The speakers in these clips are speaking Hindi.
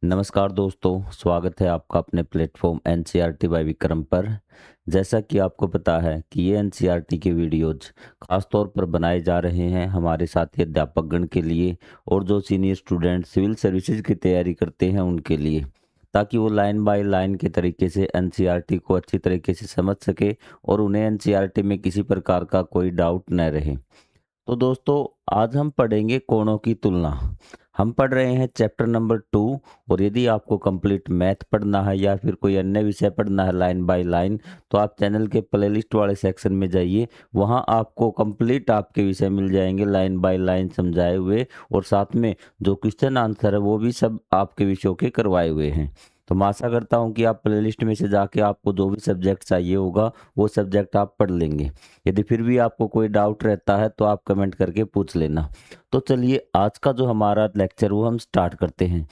नमस्कार दोस्तों, स्वागत है आपका अपने प्लेटफॉर्म एनसीईआरटी बाय विक्रम पर। जैसा कि आपको पता है कि ये एनसीईआरटी के वीडियोज़ ख़ास तौर पर बनाए जा रहे हैं हमारे साथी अध्यापकगण के लिए और जो सीनियर स्टूडेंट सिविल सर्विसेज की तैयारी करते हैं उनके लिए, ताकि वो लाइन बाय लाइन के तरीके से एनसीईआरटी को अच्छी तरीके से समझ सके और उन्हें एनसीईआरटी में किसी प्रकार का कोई डाउट न रहे। तो दोस्तों, आज हम पढ़ेंगे कोणों की तुलना। हम पढ़ रहे हैं चैप्टर नंबर 2। और यदि आपको कंप्लीट मैथ पढ़ना है या फिर कोई अन्य विषय पढ़ना है लाइन बाय लाइन, तो आप चैनल के प्लेलिस्ट वाले सेक्शन में जाइए। वहां आपको कंप्लीट आपके विषय मिल जाएंगे लाइन बाय लाइन समझाए हुए, और साथ में जो क्वेश्चन आंसर है वो भी सब आपके विषयों के करवाए हुए हैं। तो मैं आशा करता हूं कि आप प्लेलिस्ट में से जाके आपको जो भी सब्जेक्ट चाहिए होगा वो सब्जेक्ट आप पढ़ लेंगे। यदि फिर भी आपको कोई डाउट रहता है तो आप कमेंट करके पूछ लेना। तो चलिए, आज का जो हमारा लेक्चर वो हम स्टार्ट करते हैं।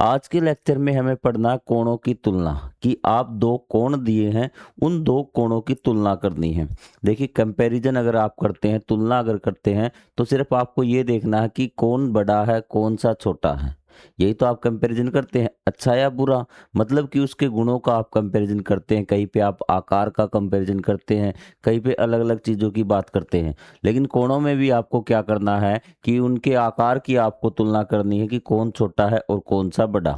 आज के लेक्चर में हमें पढ़ना है कोणों की तुलना, कि आप दो कोण दिए हैं, उन दो कोणों की तुलना करनी है। देखिए, कंपैरिजन अगर आप करते हैं, तुलना अगर करते हैं, तो सिर्फ आपको ये देखना है कि कौन बड़ा है कौन सा छोटा है। यही तो आप कंपैरिजन करते हैं, अच्छा या बुरा। मतलब कि उसके गुणों का आप कंपैरिजन करते हैं, कहीं पे आप आकार का कंपैरिजन करते हैं, कहीं पे अलग अलग चीज़ों की बात करते हैं। लेकिन कोणों में भी आपको क्या करना है कि उनके आकार की आपको तुलना करनी है कि कौन छोटा है और कौन सा बड़ा।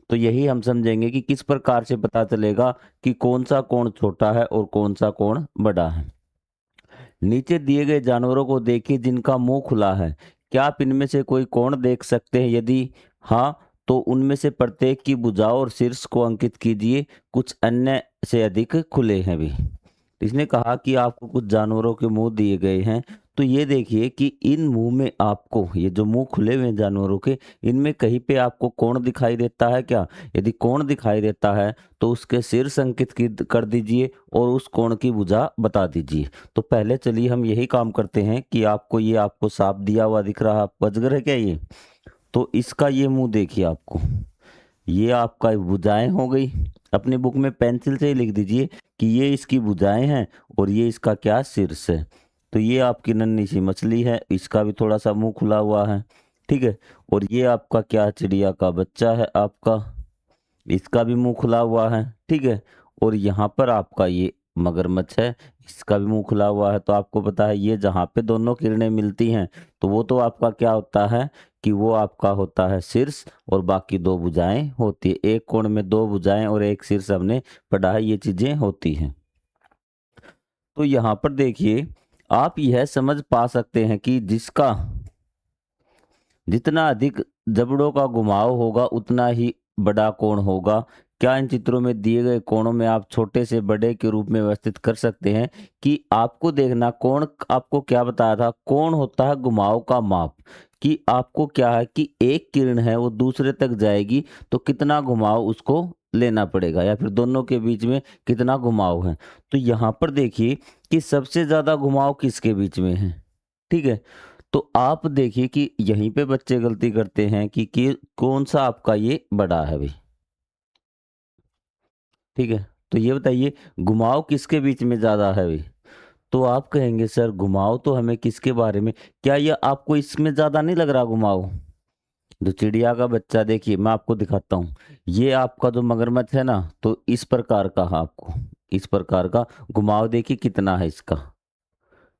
तो यही हम समझेंगे कि किस प्रकार से पता चलेगा कि कौन सा कोण छोटा है और कौन सा कोण बड़ा है। नीचे दिए गए जानवरों को देखिए जिनका मुंह खुला है। क्या आप इनमें से कोई कोण देख सकते हैं? यदि हाँ, तो उनमें से प्रत्येक की भुजाओं और शीर्ष को अंकित कीजिए। कुछ अन्य से अधिक खुले हैं भी। इसने कहा कि आपको कुछ जानवरों के मुंह दिए गए हैं, तो ये देखिए कि इन मुंह में आपको, ये जो मुंह खुले हुए हैं जानवरों के, इनमें कहीं पे आपको कोण दिखाई देता है क्या? यदि कोण दिखाई देता है तो उसके शीर्ष अंकित कर दीजिए और उस कोण की भुजा बता दीजिए। तो पहले चलिए हम यही काम करते हैं कि आपको सांप दिया हुआ दिख रहा है, अजगर है क्या ये? तो इसका ये मुंह देखिए आपको, ये आपका भुजाएं हो गई। अपनी बुक में पेंसिल से ही लिख दीजिए कि ये इसकी भुजाएं हैं और ये इसका क्या, शीर्ष है। तो ये आपकी नन्ही सी मछली है, इसका भी थोड़ा सा मुंह खुला हुआ है, ठीक है। और ये आपका क्या, चिड़िया का बच्चा है आपका, इसका भी मुंह खुला हुआ है, ठीक है। और यहाँ पर आपका ये मगरमच्छ है, इसका भी मुंह खुला हुआ है। तो आपको पता है ये जहाँ पे दोनों किरणें मिलती हैं, तो वो तो आपका क्या होता है कि वो आपका होता है शीर्ष, और बाकी दो भुजाएं होती है। एक कोण में दो भुजाएं और एक शीर्ष हमने पढ़ा है, ये चीजें होती हैं। तो यहाँ पर देखिए, आप यह समझ पा सकते हैं कि जिसका जितना अधिक जबड़ों का घुमाव होगा उतना ही बड़ा कोण होगा। क्या इन चित्रों में दिए गए कोणों में आप छोटे से बड़े के रूप में व्यवस्थित कर सकते हैं? कि आपको देखना, कोण आपको क्या बताया था, कोण होता है घुमाव का माप। कि आपको क्या है कि एक किरण है वो दूसरे तक जाएगी तो कितना घुमाव उसको लेना पड़ेगा, या फिर दोनों के बीच में कितना घुमाव है। तो यहाँ पर देखिए कि सबसे ज्यादा घुमाव किसके बीच में है, ठीक है। तो आप देखिए कि यहीं पे बच्चे गलती करते हैं कि कौन सा आपका ये बड़ा है भाई, ठीक है। तो ये बताइए, घुमाव किसके बीच में ज्यादा है भाई? तो आप कहेंगे सर घुमाव तो हमें किसके बारे में, क्या ये आपको इसमें ज्यादा नहीं लग रहा घुमाव? जो चिड़िया का बच्चा, देखिए मैं आपको दिखाता हूँ। ये आपका जो मगरमच्छ है ना, तो इस प्रकार का है आपको, इस प्रकार का घुमाव देखिए कितना है इसका,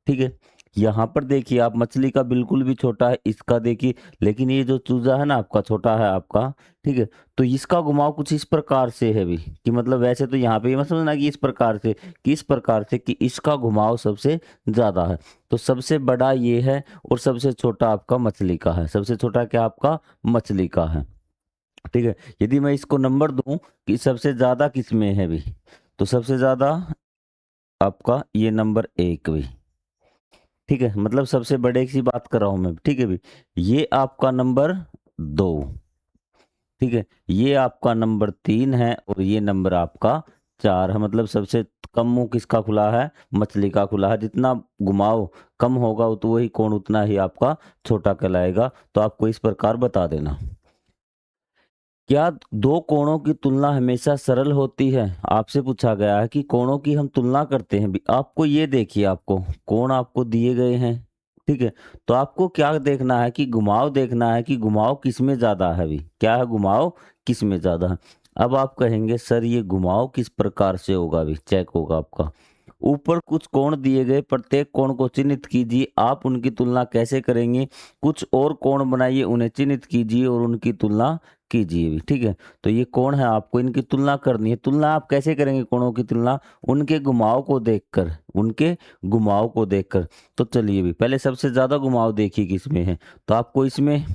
ठीक है। यहाँ पर देखिए आप, मछली का बिल्कुल भी छोटा है, इसका देखिए। लेकिन ये जो चूजा है ना आपका, छोटा है आपका, ठीक है। तो इसका घुमाव कुछ इस प्रकार से है भी, कि मतलब वैसे तो यहाँ पे ये मत समझना कि इस प्रकार से, कि इस प्रकार से कि इसका घुमाव सबसे ज्यादा है। तो सबसे बड़ा ये है और सबसे छोटा आपका मछली का है। सबसे छोटा क्या आपका, मछली का है, ठीक है। यदि मैं इसको नंबर दूं कि सबसे ज्यादा किस में है भी, तो सबसे ज्यादा आपका ये नंबर 1 भी, ठीक है। मतलब सबसे बड़े की बात कर रहा हूं मैं, ठीक है भी। ये आपका नंबर 2, ठीक है। ये आपका नंबर 3 है और ये नंबर आपका 4 है। मतलब सबसे कम मुंह किसका खुला है, मछली का खुला है। जितना घुमाव कम होगा तो वही कोण उतना ही आपका छोटा कहलाएगा। तो आपको इस प्रकार बता देना। क्या दो कोणों की तुलना हमेशा सरल होती है? आपसे पूछा गया है कि कोणों की हम तुलना करते हैं भी। आपको ये देखिए, आपको कोण आपको दिए गए हैं, ठीक है। तो आपको क्या देखना है कि घुमाव देखना है कि घुमाव किस में ज़्यादा है अभी, क्या है घुमाव किस में ज़्यादा है। अब आप कहेंगे सर ये घुमाव किस प्रकार से होगा, अभी चेक होगा आपका। ऊपर कुछ कोण दिए गए, प्रत्येक कोण को चिन्हित कीजिए, आप उनकी तुलना कैसे करेंगे? कुछ और कोण बनाइए, उन्हें चिन्हित कीजिए और उनकी तुलना कीजिए भी, ठीक है। तो ये कोण है, आपको इनकी तुलना करनी है। तुलना आप कैसे करेंगे कोणों की तुलना? उनके घुमाव को देखकर, उनके घुमाव को देखकर। तो चलिए भी पहले सबसे ज़्यादा घुमाव देखिए किसमें है। तो आपको इसमें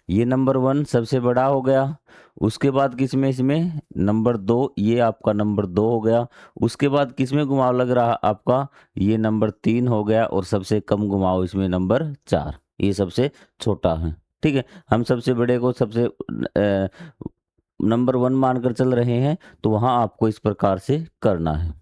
ये नंबर 1 सबसे बड़ा हो गया। उसके बाद किसमें, इसमें नंबर 2, ये आपका नंबर 2 हो गया। उसके बाद किसमें घुमाव लग रहा आपका, ये नंबर 3 हो गया। और सबसे कम घुमाव इसमें नंबर 4, ये सबसे छोटा है, ठीक है। हम सबसे बड़े को सबसे नंबर 1 मानकर चल रहे हैं, तो वहाँ आपको इस प्रकार से करना है।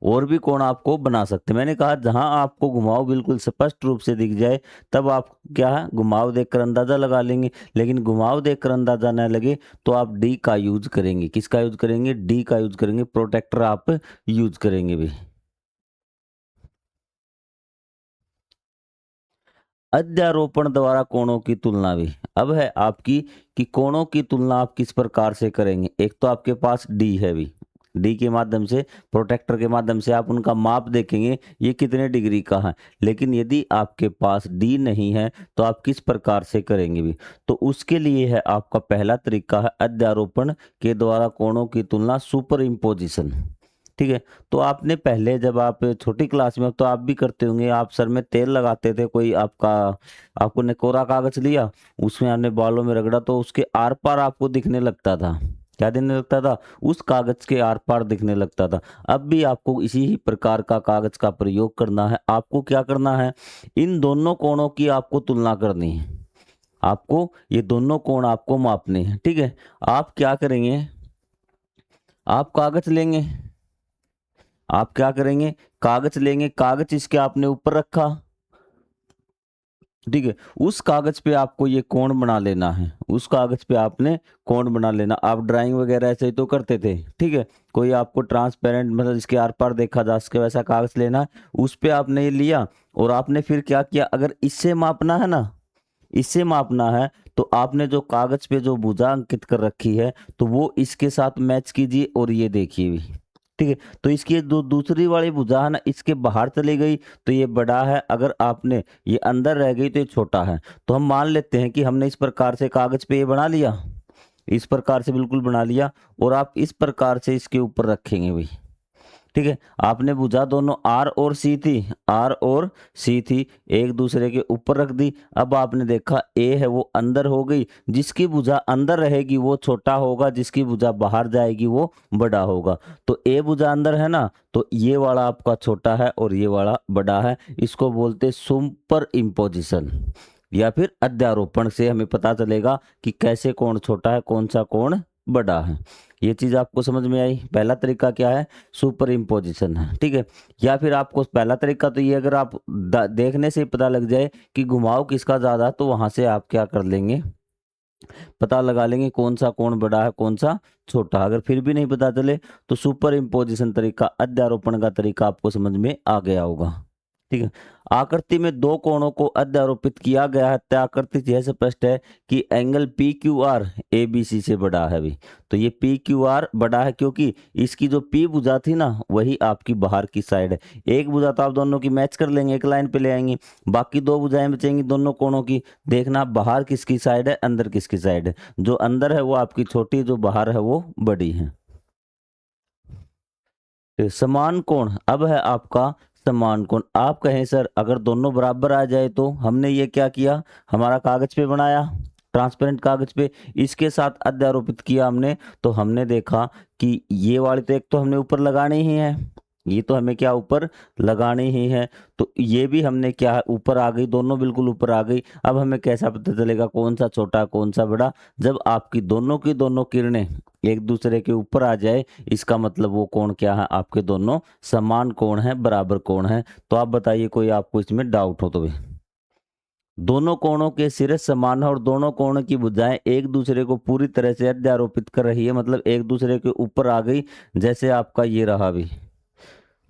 और भी कोण आपको बना सकते हैं। मैंने कहा जहां आपको घुमाव बिल्कुल स्पष्ट रूप से दिख जाए, तब आप क्या है घुमाव देखकर अंदाजा लगा लेंगे। लेकिन घुमाव देखकर अंदाजा न लगे तो आप डी का यूज करेंगे। किसका यूज करेंगे? डी का यूज करेंगे, प्रोटेक्टर आप यूज करेंगे भी। अध्यारोपण द्वारा कोणों की तुलना भी अब है आपकी कि कोणों की तुलना आप किस प्रकार से करेंगे। एक तो आपके पास डी है भी, डी के माध्यम से, प्रोटेक्टर के माध्यम से आप उनका माप देखेंगे ये कितने डिग्री का है। लेकिन यदि आपके पास डी नहीं है तो आप किस प्रकार से करेंगे भी? तो उसके लिए है आपका पहला तरीका है अध्यारोपण के द्वारा कोणों की तुलना, सुपर इम्पोजिशन, ठीक है। तो आपने पहले जब आप छोटी क्लास में, अब तो आप भी करते होंगे, आप सर में तेल लगाते थे, कोई आपका आपको ने कोरा कागज लिया, उसमें आपने बालों में रगड़ा तो उसके आर पार आपको दिखने लगता था। क्या दिखने लगता था? उस कागज के आर पार दिखने लगता था। अब भी आपको इसी ही प्रकार का कागज का प्रयोग करना है। आपको क्या करना है? इन दोनों कोणों की आपको तुलना करनी है। आपको ये दोनों कोण आपको मापने हैं, ठीक है। आप क्या करेंगे? आप कागज लेंगे, आप क्या करेंगे? कागज लेंगे, कागज इसके आपने ऊपर रखा, ठीक है। उस कागज पे आपको ये कोण बना लेना है, उस कागज पे आपने कोण बना लेना। आप ड्राइंग वगैरह ऐसे ही तो करते थे, ठीक है। कोई आपको ट्रांसपेरेंट मतलब इसके आर पार देखा जा सके वैसा कागज लेना है, उस पे आपने ये लिया और आपने फिर क्या किया? अगर इससे मापना है ना, इससे मापना है, तो आपने जो कागज पे जो भुजा अंकित कर रखी है तो वो इसके साथ मैच कीजिए और ये देखिए भी, ठीक है। तो इसकी ये दूसरी वाली भुजा है ना, इसके बाहर चली गई तो ये बड़ा है, अगर आपने ये अंदर रह गई तो ये छोटा है। तो हम मान लेते हैं कि हमने इस प्रकार से कागज पे ये बना लिया, इस प्रकार से बिल्कुल बना लिया, और आप इस प्रकार से इसके ऊपर रखेंगे भाई, ठीक है। आपने भुजा दोनों आर और सी थी, आर और सी थी, एक दूसरे के ऊपर रख दी। अब आपने देखा ए है वो अंदर हो गई, जिसकी भुजा अंदर रहेगी वो छोटा होगा, जिसकी भुजा बाहर जाएगी वो बड़ा होगा। तो ए भुजा अंदर है ना, तो ये वाला आपका छोटा है और ये वाला बड़ा है। इसको बोलते सुपर इम्पोजिशन या फिर अध्यारोपण से हमें पता चलेगा कि कैसे कौन छोटा है, कौन सा कौन बड़ा है। ये चीज आपको समझ में आई? पहला तरीका क्या है? सुपर इम्पोजिशन है, ठीक है। या फिर आपको पहला तरीका तो ये, अगर आप देखने से ही पता लग जाए कि घुमाव किसका ज्यादा, तो वहां से आप क्या कर लेंगे? पता लगा लेंगे कौन सा कोण बड़ा है, कौन सा छोटा। अगर फिर भी नहीं पता चले तो सुपर इम्पोजिशन तरीका, अध्यारोपण का तरीका आपको समझ में आ गया होगा, ठीक है। आकृति में दो कोणों को अध्यारोपित किया गया है, आकृति यह स्पष्ट है कि angle P Q R A B C से बड़ा है भी। तो ये पी क्यू आर बड़ा है क्योंकि इसकी जो पी भुजा थी ना, वही आपकी बाहर की साइड है। एक भुजा तो आप दोनों की मैच कर लेंगे, एक लाइन पे ले आएंगे, बाकी दो भुजाएं बचेंगी दोनों कोणों की। देखना बाहर किसकी साइड है, अंदर किसकी साइड है। जो अंदर है वो आपकी छोटी, जो बाहर है वो बड़ी है। समान कोण अब है आपका समान कोण। आप कहें सर अगर दोनों बराबर आ जाए, तो हमने ये क्या किया? हमारा कागज पे बनाया, ट्रांसपेरेंट कागज पे, इसके साथ अध्यारोपित किया हमने। तो हमने देखा कि ये वाली तो एक तो हमने ऊपर लगानी ही है, ये तो हमें क्या ऊपर लगानी ही है। तो ये भी हमने क्या ऊपर आ गई, दोनों बिल्कुल ऊपर आ गई। अब हमें कैसा पता चलेगा कौन सा छोटा कौन सा बड़ा? जब आपकी दोनों की दोनों किरणें एक दूसरे के ऊपर आ जाए, इसका मतलब वो कोण क्या है? आपके दोनों समान कोण है, बराबर कोण है। तो आप बताइए कोई आपको इसमें डाउट हो तो भी। दोनों कोणों के सिरे समान है और दोनों कोणों की भुजाएं एक दूसरे को पूरी तरह से अध्यारोपित कर रही है, मतलब एक दूसरे के ऊपर आ गई। जैसे आपका ये रहा भी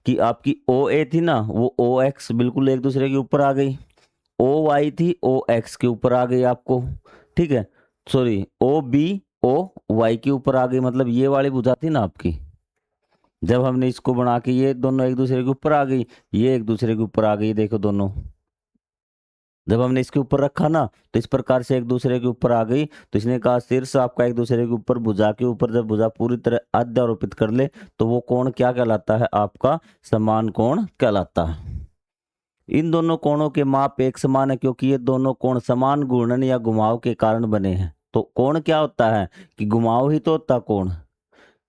कि आपकी ओ ए थी ना, वो ओ एक्स बिल्कुल एक दूसरे के ऊपर आ गई। ओ वाई थी ओ एक्स के ऊपर आ गई आपको, ठीक है, sorry O B O Y के ऊपर आ गई, मतलब ये वाली भुजा थी ना आपकी, जब हमने इसको बना के ये दोनों एक दूसरे के ऊपर आ गई, ये एक दूसरे के ऊपर आ गई, देखो दोनों जब हमने इसके ऊपर रखा ना तो इस प्रकार से एक दूसरे के ऊपर आ गई। तो इसने कहा शीर्ष आपका एक दूसरे के ऊपर, भुजा के ऊपर जब भुजा पूरी तरह अध्यारोपित कर ले तो वो कोण क्या कहलाता है, आपका समान कोण कहलाता है। इन दोनों कोणों के माप एक समान है क्योंकि ये दोनों कोण समान घूर्णन या घुमाव के कारण बने हैं। तो कोण क्या होता है कि घुमाव ही तो होता है कोण,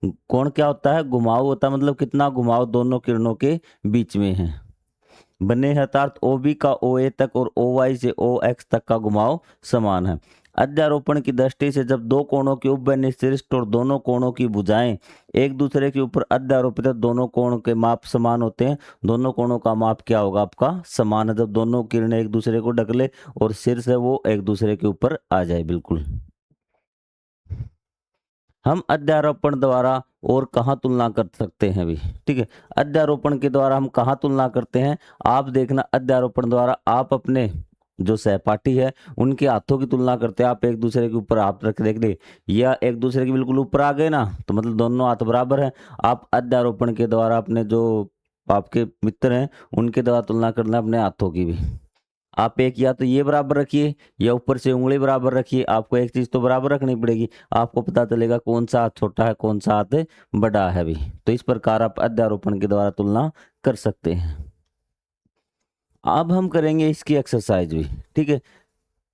कोण क्या होता है, घुमाव होता है, मतलब कितना घुमाव दोनों किरणों के बीच में है बने हैं, अर्थात ओ बी का ओ ए तक और ओ वाई से ओ एक्स तक का घुमाव समान है। अध्यारोपण की दृष्टि से जब दो कोणों के उपबन्य शीर्ष और दोनों कोणों की भुजाएं एक दूसरे के ऊपर अध्यारोपित है, दोनों कोणों के माप समान होते हैं। दोनों कोणों का माप क्या होगा आपका, समान है, जब दोनों किरणें एक दूसरे को ढक ले और शीर्ष है वो एक दूसरे के ऊपर आ जाए। बिल्कुल हम अध्यारोपण द्वारा और कहाँ तुलना कर सकते हैं भी, ठीक है, अध्यारोपण के द्वारा हम कहाँ तुलना करते हैं, आप देखना अध्यारोपण द्वारा आप अपने जो सहपाठी है उनके हाथों की तुलना करते हैं। आप एक दूसरे के ऊपर हाथ रख देख ले या एक दूसरे के बिल्कुल ऊपर आ गए ना तो मतलब दोनों हाथ बराबर है। आप अध्यारोपण के द्वारा अपने जो आपके मित्र हैं उनके द्वारा तुलना करना अपने हाथों की भी। आप एक या तो ये बराबर रखिए या ऊपर से उंगली बराबर रखिए, आपको एक चीज तो बराबर रखनी पड़ेगी, आपको पता चलेगा कौन सा हाथ छोटा है कौन सा हाथ बड़ा है भी। तो इस प्रकार आप अध्यारोपण के द्वारा तुलना कर सकते हैं। अब हम करेंगे इसकी एक्सरसाइज भी, ठीक है।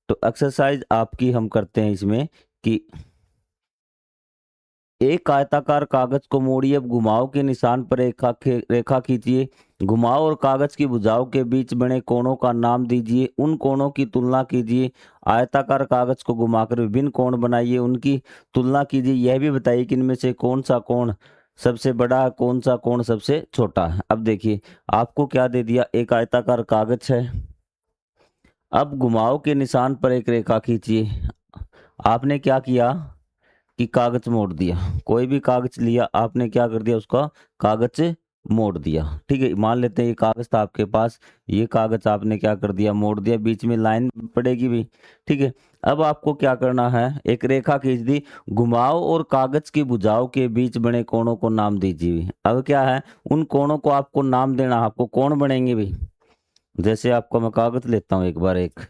तो एक्सरसाइज आपकी हम करते हैं इसमें कि एक आयताकार कागज को मोड़िए, अब घुमाव के निशान पर रेखा खींचिए, घुमाव और कागज की भुजाओं के बीच बने कोणों का नाम दीजिए, उन कोणों की तुलना कीजिए, आयताकार कागज को घुमाकर विभिन्न कोण बनाइए, उनकी तुलना कीजिए, यह भी बताइए कि इनमें से कौन सा कोण सबसे बड़ा है, कौन सा कोण सबसे छोटा है। अब देखिए आपको क्या दे दिया, एक आयताकार कागज है, अब घुमाव के निशान पर एक रेखा खींचिए। आपने क्या किया कि कागज मोड़ दिया, कोई भी कागज लिया आपने क्या कर दिया, उसका कागज मोड़ दिया, ठीक है। मान लेते हैं ये कागज था आपके पास, ये कागज आपने क्या कर दिया, मोड़ दिया, बीच में लाइन पड़ेगी भी, ठीक है। अब आपको क्या करना है, एक रेखा खींच दी, घुमाव और कागज की भुजाओं के बीच बने कोणों को नाम दीजिए। अब क्या है, उन कोणों को आपको नाम देना, आपको कोण बनेंगे भी। जैसे आपको मैं कागज लेता हूँ एक बार एक,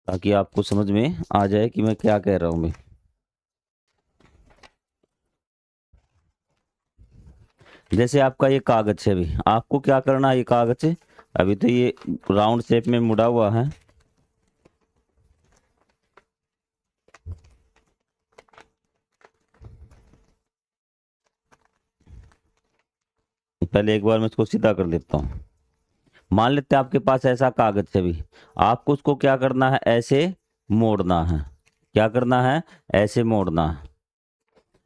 ताकि आपको समझ में आ जाए कि मैं क्या कह रहा हूँ मैं। जैसे आपका ये कागज है, अभी आपको क्या करना है, ये कागज है अभी तो ये राउंड शेप में मुड़ा हुआ है, पहले एक बार मैं इसको सीधा कर देता हूँ। मान लेते हैं आपके पास ऐसा कागज है, अभी आपको उसको क्या करना है, ऐसे मोड़ना है, क्या करना है, ऐसे मोड़ना है।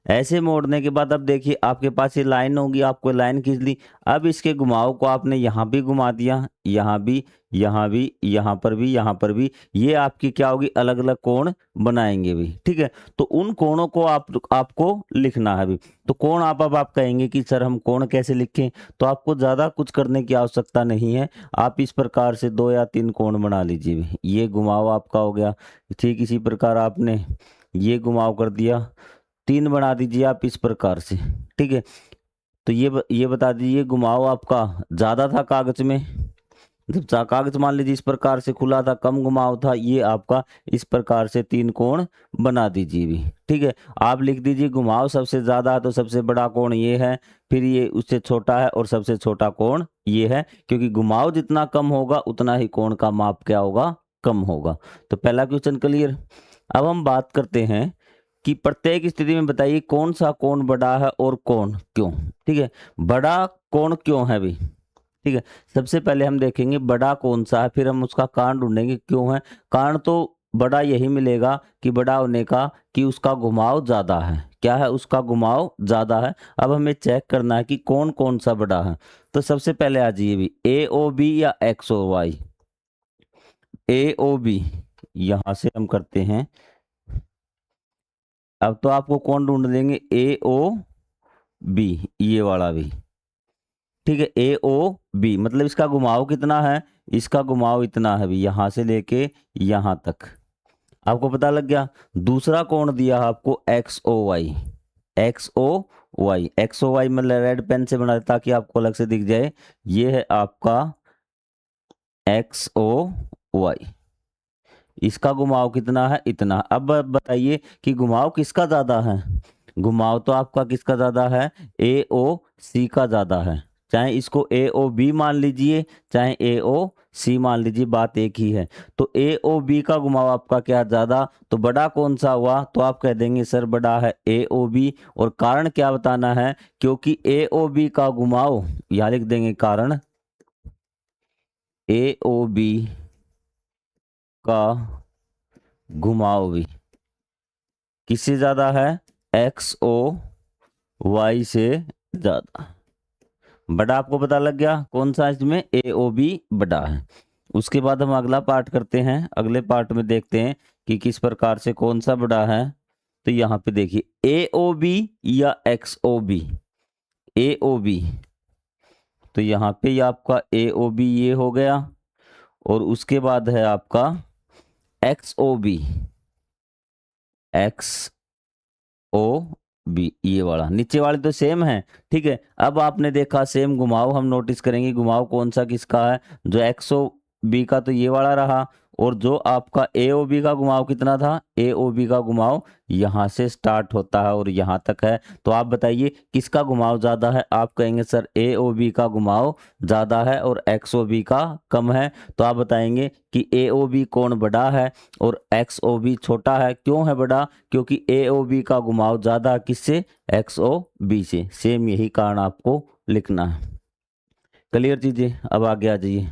ऐसे मोड़ने के बाद अब देखिए आपके पास ये लाइन होगी, आपको लाइन खींच ली, अब इसके घुमाव को आपने यहाँ भी घुमा दिया, यहाँ भी, यहाँ भी, यहाँ पर भी, यहाँ पर भी, ये आपकी क्या होगी, अलग अलग कोण बनाएंगे भी, ठीक है। तो उन कोणों को आपको लिखना है भी। तो कोण अब आप कहेंगे कि सर हम कोण कैसे लिखें, तो आपको ज्यादा कुछ करने की आवश्यकता नहीं है, आप इस प्रकार से 2 या 3 कोण बना लीजिए भी। ये घुमाव आपका हो गया, ठीक इसी प्रकार आपने ये घुमाव कर दिया, 3 बना दीजिए आप इस प्रकार से, ठीक है। तो ये बता दीजिए घुमाव आपका ज्यादा था कागज में, जब कागज मान लीजिए इस प्रकार से खुला था, कम घुमाव था, ये आपका इस प्रकार से 3 कोण बना दीजिए भी, ठीक है। आप लिख दीजिए घुमाव सबसे ज्यादा है तो सबसे बड़ा कोण ये है, फिर ये उससे छोटा है और सबसे छोटा कोण ये है, क्योंकि घुमाव जितना कम होगा उतना ही कोण का माप क्या होगा, कम होगा। तो पहला क्वेश्चन क्लियर। अब हम बात करते हैं कि प्रत्येक स्थिति में बताइए कौन सा कोण बड़ा है और कौन क्यों, ठीक है। बड़ा कोण क्यों है भी, ठीक है। सबसे पहले हम देखेंगे बड़ा कौन सा है, फिर हम उसका कारण ढूंढेंगे क्यों है। कारण तो बड़ा यही मिलेगा कि बड़ा होने का कि उसका घुमाव ज्यादा है, क्या है, उसका घुमाव ज्यादा है। अब हमें चेक करना है कि कौन कौन सा बड़ा है। तो सबसे पहले आ जाइए भी ए ओ बी या एक्स ओ वाई, ए ओ बी यहां से हम करते हैं। अब तो आपको कौन ढूंढ देंगे, ए ओ बी, ये वाला भी, ठीक है, ए ओ बी मतलब इसका घुमाव कितना है, इसका घुमाव इतना है भी, यहां से लेके यहां तक। आपको पता लग गया। दूसरा कोण दिया है आपको X O Y, X O Y, X O Y मतलब रेड पेन से बना ताकि आपको अलग से दिख जाए। ये है आपका एक्स ओ वाई, इसका घुमाव कितना है, इतना। अब बताइए कि घुमाव किसका ज्यादा है। घुमाव तो आपका किसका ज्यादा है, ए ओ सी का ज्यादा है। चाहे इसको ए ओ बी मान लीजिए, चाहे ए ओ सी मान लीजिए, बात एक ही है। तो ए ओ बी का घुमाव आपका क्या ज्यादा, तो बड़ा कौन सा हुआ, तो आप कह देंगे सर बड़ा है ए ओ बी। और कारण क्या बताना है, क्योंकि ए ओ बी का घुमाव, यहां लिख देंगे कारण, ए ओ बी का घुमाव भी किससे ज्यादा है, एक्स ओ वाई से ज्यादा। बड़ा आपको पता लग गया कौन सा, इसमें ए ओ बी बड़ा है। उसके बाद हम अगला पार्ट करते हैं, अगले पार्ट में देखते हैं कि किस प्रकार से कौन सा बड़ा है। तो यहाँ पे देखिए ए ओ बी या एक्स ओ बी, ए ओ बी, तो यहाँ पे ये आपका ए ओ बी ये हो गया। और उसके बाद है आपका X O B, X O B, ये वाला, नीचे वाले तो सेम है। ठीक है, अब आपने देखा सेम घुमाव, हम नोटिस करेंगे घुमाव कौन सा किसका है, जो एक्स ओ बी का तो ये वाला रहा। और जो आपका ए ओ बी का घुमाव कितना था, ए ओ बी का घुमाव यहाँ से स्टार्ट होता है और यहाँ तक है। तो आप बताइए किसका घुमाव ज्यादा है, आप कहेंगे सर ए ओ बी का घुमाव ज्यादा है और एक्स ओ बी का कम है। तो आप बताएंगे कि ए ओ बी कोण बड़ा है और एक्स ओ बी छोटा है। क्यों है बड़ा, क्योंकि ए ओ बी का घुमाव ज्यादा किससे, एक्स ओ बी से। सेम यही कारण आपको लिखना है। क्लियर चीजें, अब आगे आ जाइए।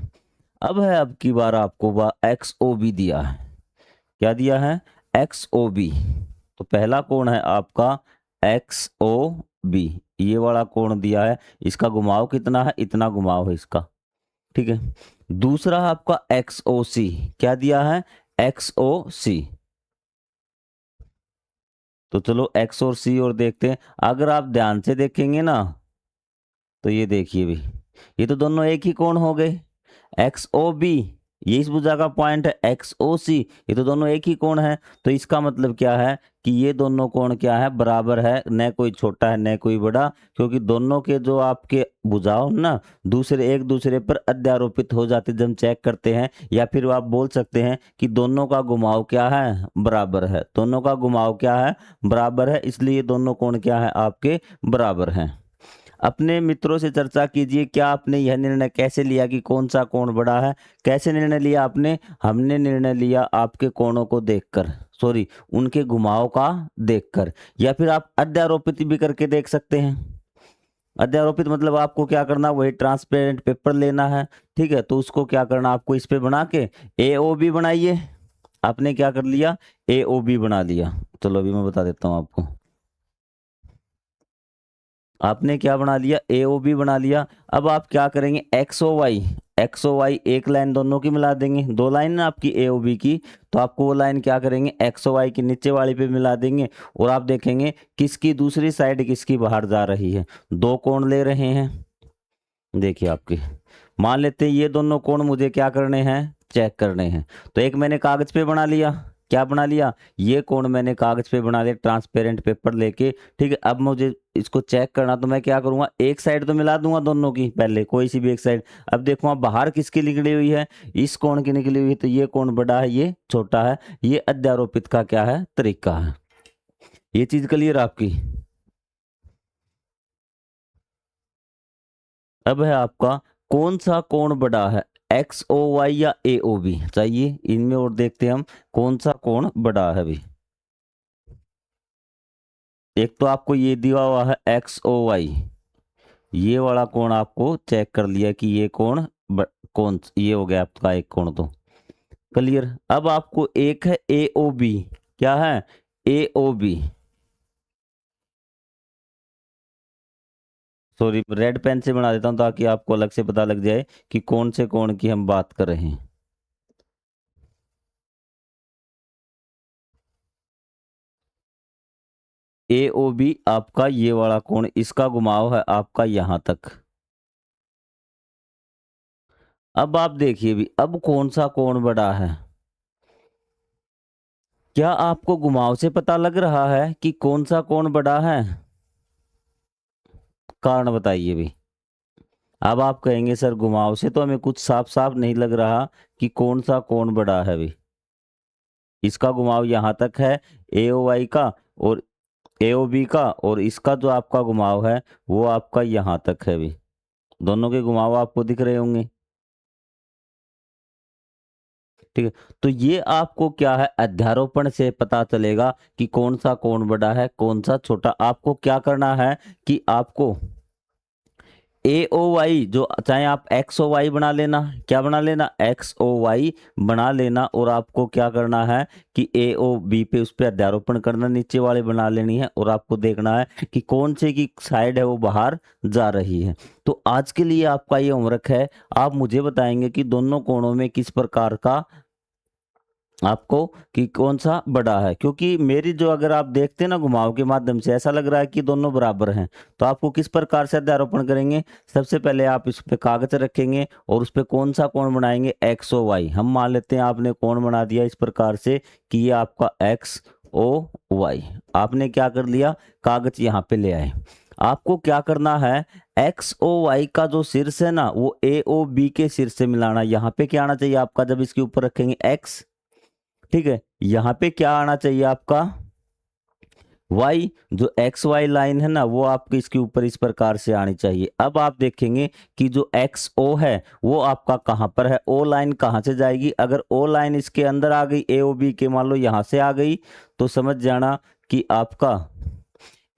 अब है अब की बार आपको एक्स ओ बी दिया है, क्या दिया है, एक्स ओ बी। तो पहला कोण है आपका एक्स ओ बी, ये वाला कोण दिया है, इसका घुमाव कितना है, इतना घुमाव है इसका। ठीक है, दूसरा आपका एक्स ओ सी, क्या दिया है, एक्स ओ सी। तो चलो एक्स और सी और देखते हैं। अगर आप ध्यान से देखेंगे ना, तो ये देखिए भी, ये तो दोनों एक ही कोण हो गए, एक्स ओ बी, ये इस भुजा का पॉइंट है, एक्स ओ सी, ये तो दोनों एक ही कोण है। तो इसका मतलब क्या है कि ये दोनों कोण क्या है, बराबर है, न कोई छोटा है न कोई बड़ा। क्योंकि दोनों के जो आपके भुजाओं ना दूसरे एक दूसरे पर अध्यारोपित हो जाते जब हम चेक करते हैं। या फिर आप बोल सकते हैं कि दोनों का घुमाव क्या है, बराबर है, दोनों का घुमाव क्या है, बराबर है, इसलिए दोनों कोण क्या है आपके बराबर हैं। अपने मित्रों से चर्चा कीजिए, क्या आपने यह निर्णय कैसे लिया कि कौन सा कोण बड़ा है। कैसे निर्णय लिया आपने, हमने निर्णय लिया आपके कोणों को देखकर, सॉरी उनके घुमाव का देखकर। या फिर आप अध्यारोपित भी करके देख सकते हैं। अध्यारोपित मतलब आपको क्या करना, वही ट्रांसपेरेंट पेपर लेना है। ठीक है, तो उसको क्या करना, आपको इस पे बना के ए ओ बी बनाइए। आपने क्या कर लिया, ए ओ बी बना लिया। चलो अभी मैं बता देता हूँ आपको, आपने क्या बना लिया, ए ओ बी बना लिया। अब आप क्या करेंगे, X O Y, X O Y एक लाइन दोनों की मिला देंगे, दो लाइन ना आपकी ए ओ बी की। तो आपको वो लाइन क्या करेंगे, एक्स ओ वाई की नीचे वाली पे मिला देंगे। और आप देखेंगे किसकी दूसरी साइड किसकी बाहर जा रही है, दो कोण ले रहे हैं। देखिए आपके, मान लेते हैं ये दोनों कोण मुझे क्या करने हैं, चेक करने हैं। तो एक मैंने कागज पे बना लिया, क्या बना लिया, ये कोण मैंने कागज पे बना लिया ट्रांसपेरेंट पेपर लेके। ठीक है, अब मुझे इसको चेक करना, तो मैं क्या करूंगा, एक साइड तो मिला दूंगा दोनों की, पहले कोई सी भी एक साइड। अब देखूंगा बाहर किसकी निकली हुई है, इस कोण की निकली हुई है। तो ये कोण बड़ा है, ये छोटा है, ये अध्यारोपित का क्या है, तरीका है। ये चीज क्लियर आपकी। अब है आपका कौन सा कोण बड़ा है, एक्स ओ वाई या ए ओ बी चाहिए इनमें, और देखते हैं हम कौन सा कोण बड़ा है अभी। एक तो आपको ये दिया हुआ है एक्स ओ वाई, ये वाला कोण आपको चेक कर लिया कि ये कोण कौन, ये हो गया आपका एक कोण, तो क्लियर। अब आपको एक है ए ओ बी, क्या है, A O B, sorry red pen से बना देता हूं ताकि आपको अलग से पता लग जाए कि कौन से कोण की हम बात कर रहे हैं। ए ओ बी आपका ये वाला कोण, इसका घुमाव है आपका यहां तक। अब आप देखिए भी, अब कौन सा कोण बड़ा है? क्या आपको घुमाव से पता लग रहा है कि कौन सा कोण बड़ा है? कारण बताइए भी। अब आप कहेंगे सर घुमाव से तो हमें कुछ साफ साफ नहीं लग रहा कि कौन सा कोण बड़ा है भी। इसका घुमाव यहाँ तक है AOY का और AOB का, और इसका जो आपका घुमाव है वो आपका यहाँ तक है भी। दोनों के घुमाव आपको दिख रहे होंगे, ठीक है। तो ये आपको क्या है, अध्यारोपण से पता चलेगा कि कौन सा कोण बड़ा है कौन सा छोटा। आपको क्या करना है कि आपको AOY जो, चाहे आप XOY बना लेना, क्या बना लेना, XOY बना लेना, और आपको क्या करना है कि AOB पे उस पर अध्यारोपण करना, नीचे वाले बना लेनी है, और आपको देखना है कि कौन से की साइड है वो बाहर जा रही है। तो आज के लिए आपका ये होमवर्क है, आप मुझे बताएंगे कि दोनों कोणों में किस प्रकार का आपको कि कौन सा बड़ा है। क्योंकि मेरी जो, अगर आप देखते हैं ना घुमाव के माध्यम से, ऐसा लग रहा है कि दोनों बराबर हैं। तो आपको किस प्रकार से अध्यारोपण करेंगे, सबसे पहले आप इस पे कागज रखेंगे और उस पे कौन सा कोण बनाएंगे, XOY। हम मान लेते हैं आपने कोण बना दिया इस प्रकार से कि ये आपका XOY। आपने क्या कर लिया, कागज यहाँ पे ले आए। आपको क्या करना है, XOY का जो शीर्ष है ना वो AOB के शीर्ष से मिलाना। यहाँ पे क्या आना चाहिए आपका, जब इसके ऊपर रखेंगे X, ठीक है, यहाँ पे क्या आना चाहिए आपका Y। जो XY लाइन है ना वो आपके इसके ऊपर इस प्रकार से आनी चाहिए। अब आप देखेंगे कि जो XO है वो आपका कहाँ पर है, O लाइन कहाँ से जाएगी। अगर O लाइन इसके अंदर आ गई AOB के, मान लो यहाँ से आ गई, तो समझ जाना कि आपका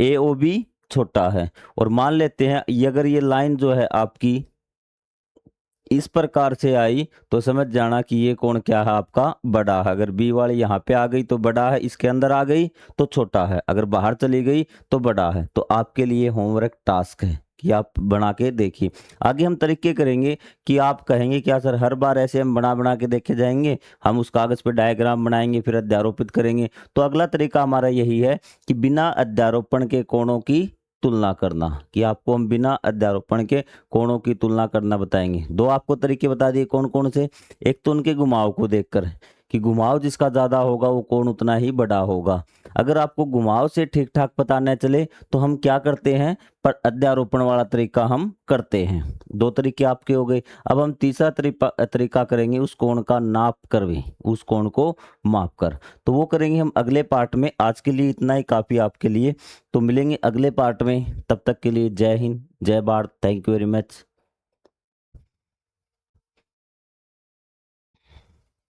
AOB छोटा है। और मान लेते हैं ये, अगर ये लाइन जो है आपकी इस प्रकार से आई, तो समझ जाना कि ये कोण क्या है, आपका बड़ा है। अगर B वाली यहाँ पे आ गई तो बड़ा है, इसके अंदर आ गई तो छोटा है, अगर बाहर चली गई तो बड़ा है। तो आपके लिए होमवर्क टास्क है कि आप बना के देखिए। आगे हम तरीके करेंगे कि आप कहेंगे क्या सर हर बार ऐसे हम बना बना के देखे जाएंगे, हम उस कागज पे डायग्राम बनाएंगे फिर अध्यारोपित करेंगे। तो अगला तरीका हमारा यही है कि बिना अध्यारोपण के कोणों की तुलना करना, कि आपको हम बिना अध्यारोपण के कोणों की तुलना करना बताएंगे। दो आपको तरीके बता दिए कौन कौन से। एक तो उनके घुमाव को देखकर कि घुमाव जिसका ज्यादा होगा वो कोण उतना ही बड़ा होगा। अगर आपको घुमाव से ठीक ठाक पता न चले तो हम क्या करते हैं, पर अध्यारोपण वाला तरीका हम करते हैं। दो तरीके आपके हो गए। अब हम तीसरा तरीका करेंगे उस कोण का नाप कर भी, उस कोण को माप कर। तो वो करेंगे हम अगले पार्ट में। आज के लिए इतना ही काफी आपके लिए। तो मिलेंगे अगले पार्ट में, तब तक के लिए जय हिंद, जय Bharat, thank you very much.